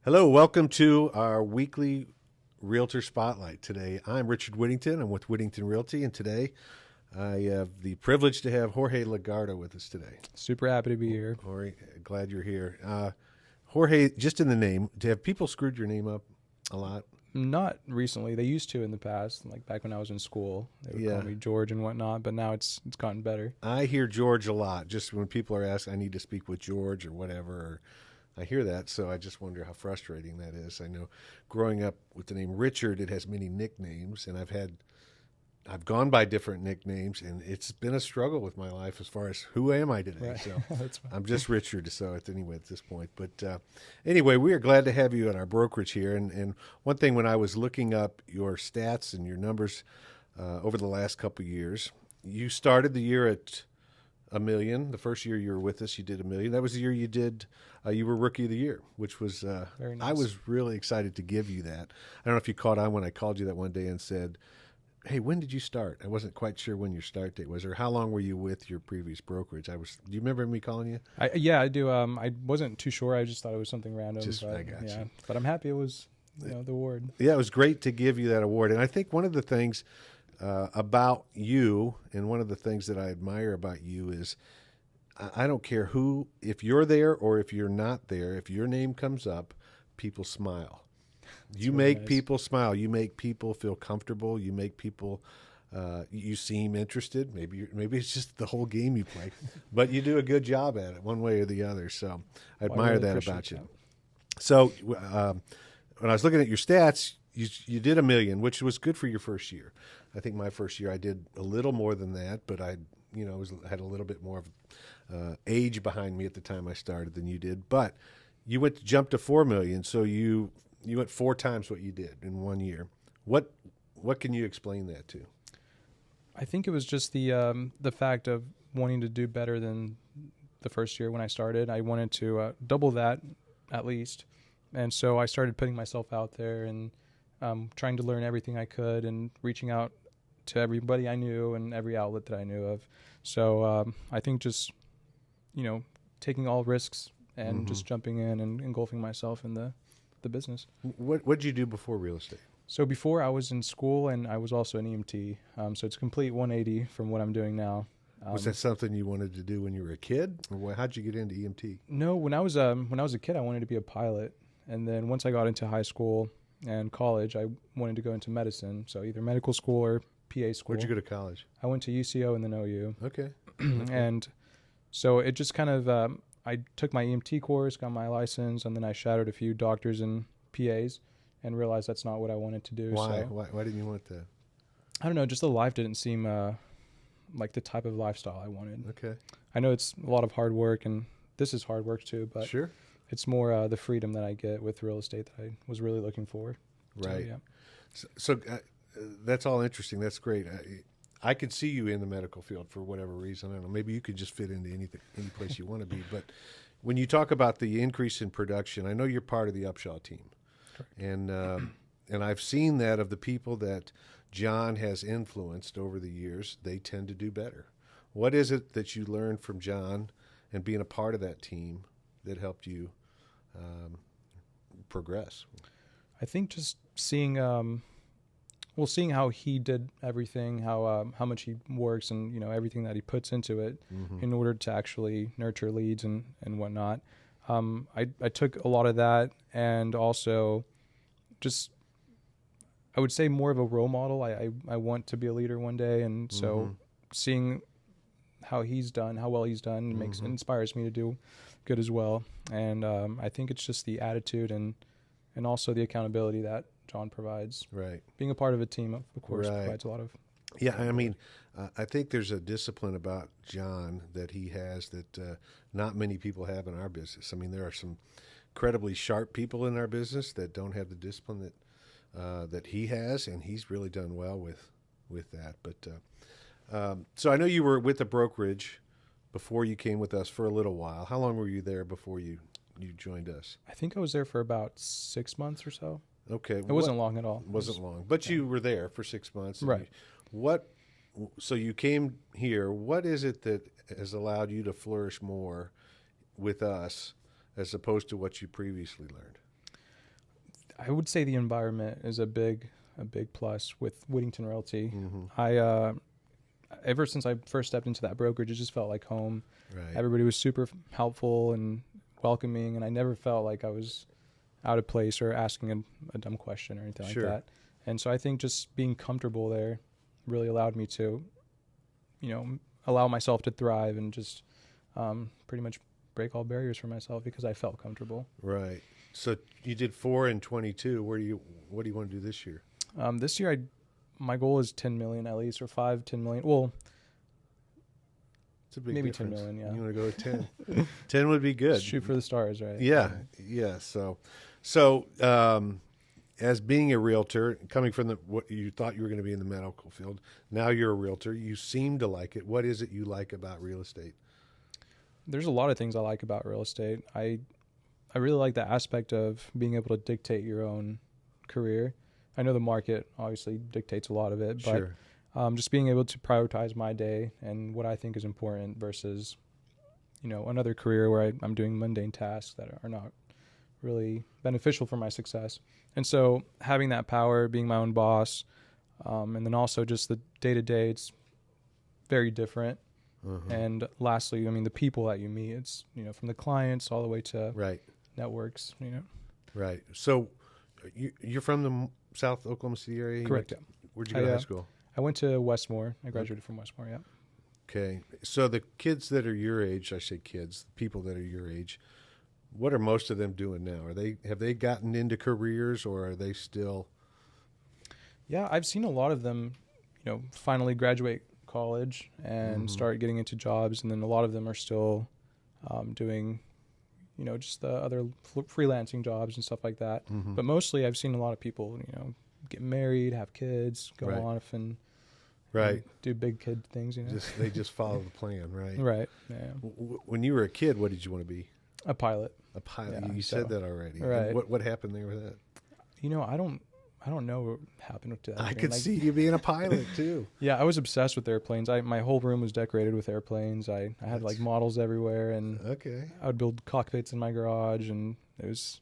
Hello, welcome to our weekly Realtor Spotlight. Today, I'm Richard Whittington. I'm with Whittington Realty, and today I have the privilege to have Jorge Legarda with us today. Super happy to be here. Jorge, glad you're here. Jorge, just in the name, have people screwed your name up a lot? Not recently. They used to in the past, like back when I was in school. They would call me George and whatnot, but now it's gotten better. I hear George a lot. Just when people are asked, I need to speak with George or whatever, or I hear that, so I just wonder how frustrating that is. I know growing up with the name Richard, it has many nicknames, and I've gone by different nicknames, and it's been a struggle with my life as far as who am I today. Right. So That's I'm just Richard, so at this point. But anyway, we are glad to have you at our brokerage here. And one thing, when I was looking up your stats and your numbers over the last couple of years, you started the year at $1 million. The first year you were with us, you did $1 million. That was the year you did. You were Rookie of the Year, which was Very nice. I was really excited to give you that. I don't know if you caught on when I called you that one day and said, "Hey, when did you start?" I wasn't quite sure when your start date was, or how long were you with your previous brokerage? Do you remember me calling you? Yeah, I do. I wasn't too sure. I just thought it was something random. I got you. But I'm happy it was the award. Yeah, it was great to give you that award. And I think one of the things about you, and one of the things that I admire about you is, I don't care who, if you're there or if you're not there, if your name comes up, people smile. You really make nice. people smile. You make people feel comfortable. You make people, you seem interested. Maybe it's just the whole game you play, but you do a good job at it one way or the other. So I admire really that appreciate about you. that. So when I was looking at your stats, you did $1 million, which was good for your first year. I think my first year I did a little more than that, but I had a little bit more of age behind me at the time I started than you did. But you jumped to $4 million, so you went 4 times what you did in 1 year. What can you explain that to? I think it was just the fact of wanting to do better than the first year when I started. I wanted to double that at least, and so I started putting myself out there and trying to learn everything I could and reaching out to everybody I knew and every outlet that I knew of. So I think just taking all risks and just jumping in and engulfing myself in the business. What did you do before real estate? So before I was in school and I was also an EMT. So it's a complete 180 from what I'm doing now. Was that something you wanted to do when you were a kid, or how'd you get into EMT? No, when I was a kid, I wanted to be a pilot, and then once I got into high school and college, I wanted to go into medicine. So either medical school or PA school. Where'd you go to college? I went to UCO and then OU. Okay. And so it just kind of I took my EMT course, got my license, and then I shadowed a few doctors and PAs and realized that's not what I wanted to do. Why? So, Why didn't you want that? I don't know, just the life didn't seem like the type of lifestyle I wanted. Okay. I know it's a lot of hard work, and this is hard work too, but Sure. it's more the freedom that I get with real estate that I was really looking for. Right. So, So that's all interesting. That's great. I could see you in the medical field for whatever reason. I don't know. Maybe you could just fit into any place you want to be. But when you talk about the increase in production, I know you're part of the Upshaw team. Correct. And I've seen that of the people that John has influenced over the years, they tend to do better. What is it that you learned from John and being a part of that team that helped you progress? I think just seeing how he did everything, how much he works, and everything that he puts into it in order to actually nurture leads and whatnot. I took a lot of that, and also just I would say more of a role model. I want to be a leader one day, and so seeing how well he's done inspires me to do good as well. And I think it's just the attitude and also the accountability that John provides. Right. Being a part of a team, of course, Right. provides a lot of. Yeah, I mean, I think there's a discipline about John that he has that not many people have in our business. I mean, there are some incredibly sharp people in our business that don't have the discipline that he has, and he's really done well with that. But so I know you were with the brokerage before you came with us for a little while. How long were you there before you joined us? I think I was there for about 6 months or so. Okay. It wasn't long at all. Wasn't long, but you were there for 6 months. Right. So you came here. What is it that has allowed you to flourish more with us as opposed to what you previously learned? I would say the environment is a big plus with Whittington Realty. Mm-hmm. Ever since I first stepped into that brokerage, it just felt like home. Right. Everybody was super helpful and welcoming, and I never felt like I was out of place or asking a dumb question or anything Sure. like that. And so I think just being comfortable there really allowed me to, allow myself to thrive and just pretty much break all barriers for myself because I felt comfortable. Right. So you did 4 and 22. What do you want to do this year? This year, my goal is 10 million at least, or 10 million. Well, It's a big maybe difference. 10 million, yeah. You want to go with 10? 10 would be good. Shoot for the stars, right? Yeah. Yeah. So as being a realtor, coming from what you thought you were going to be in the medical field, now you're a realtor. You seem to like it. What is it you like about real estate? There's a lot of things I like about real estate. I really like the aspect of being able to dictate your own career. I know the market obviously dictates a lot of it, but Sure. Just being able to prioritize my day and what I think is important versus, another career where I'm doing mundane tasks that are not really beneficial for my success. And so having that power, being my own boss, and then also just the day-to-day, it's very different. Uh-huh. And lastly, the people that you meet, it's, from the clients all the way to Right. networks, Right. So you're from the South Oklahoma City area? Correct. Where'd you go to high school? I went to Westmore. I graduated from Westmore, yeah. Okay. So the kids that are your age, I say kids, the people that are your age, what are most of them doing now? Have they gotten into careers, or are they still? Yeah, I've seen a lot of them, finally graduate college and start getting into jobs, and then a lot of them are still doing, just the other freelancing jobs and stuff like that. Mm-hmm. But mostly I've seen a lot of people, get married, have kids, go Right. off and Right. do big kid things, They just follow the plan, right? Right. Yeah. When you were a kid, what did you want to be? A pilot. A pilot. Yeah, You said that already. Right. And what happened there with that? I don't know what happened with that. I could see you being a pilot too. Yeah, I was obsessed with airplanes. My whole room was decorated with airplanes. I had like models everywhere, and Okay. I would build cockpits in my garage, and it was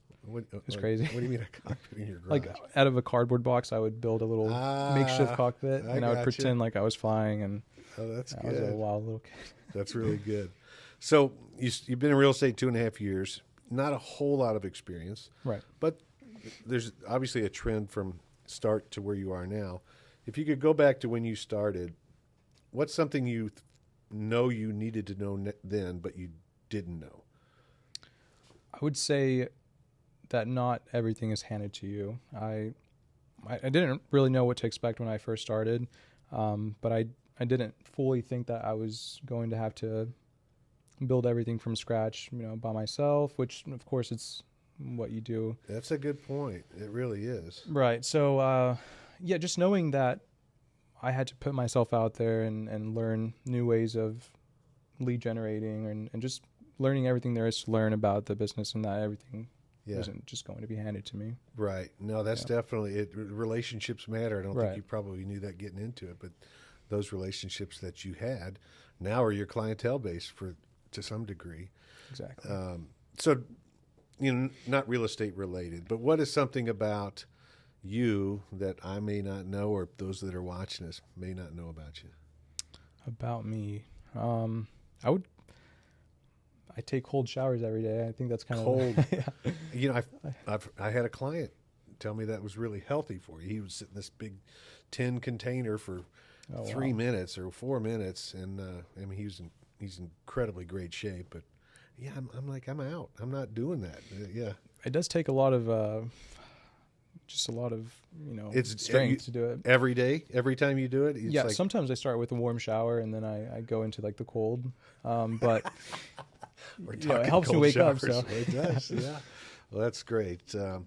crazy. What do you mean a cockpit in your garage? like out of a cardboard box. I would build a little makeshift cockpit, and I would gotcha. pretend like I was flying, and Oh, that's I was a good. wild little kid. That's really good. So you've been in real estate 2.5 years. Not a whole lot of experience, Right. but there's obviously a trend from start to where you are now. If you could go back to when you started, what's something you know you needed to know then, but you didn't know? I would say that not everything is handed to you. I didn't really know what to expect when I first started, but I didn't fully think that I was going to have to build everything from scratch, by myself, which of course it's what you do. That's a good point. It really is. Right. So, just knowing that I had to put myself out there and learn new ways of lead generating and just learning everything there is to learn about the business, and that everything isn't just going to be handed to me. Right. No, that's definitely it. Relationships matter. I don't Right. think you probably knew that getting into it, but those relationships that you had now are your clientele base to some degree. Exactly. So, not real estate related, but what is something about you that I may not know, or those that are watching us may not know about you? About me, I take cold showers every day. I think that's kind Cold. of yeah. I had a client tell me that was really healthy for you. He would sit in this big tin container for 3 minutes or 4 minutes, and he's in incredibly great shape. But yeah, I'm out. I'm not doing that. Yeah, It does take a lot of it's strength to do it. every day. Every time you do it, it's Yeah, like, sometimes I start with a warm shower and then I go into like the cold. But we're it talking helps me cold wake up. showers. So It does. Yeah. Well, that's great. I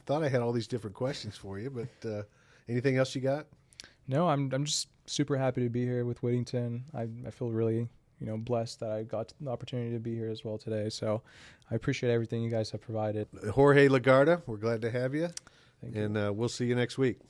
thought I had all these different questions for you, but anything else you got? no, I'm just super happy to be here with Whittington. I feel really blessed that I got the opportunity to be here as well today. So I appreciate everything you guys have provided. Jorge Legarda, we're glad to have you. Thank you. And we'll see you next week.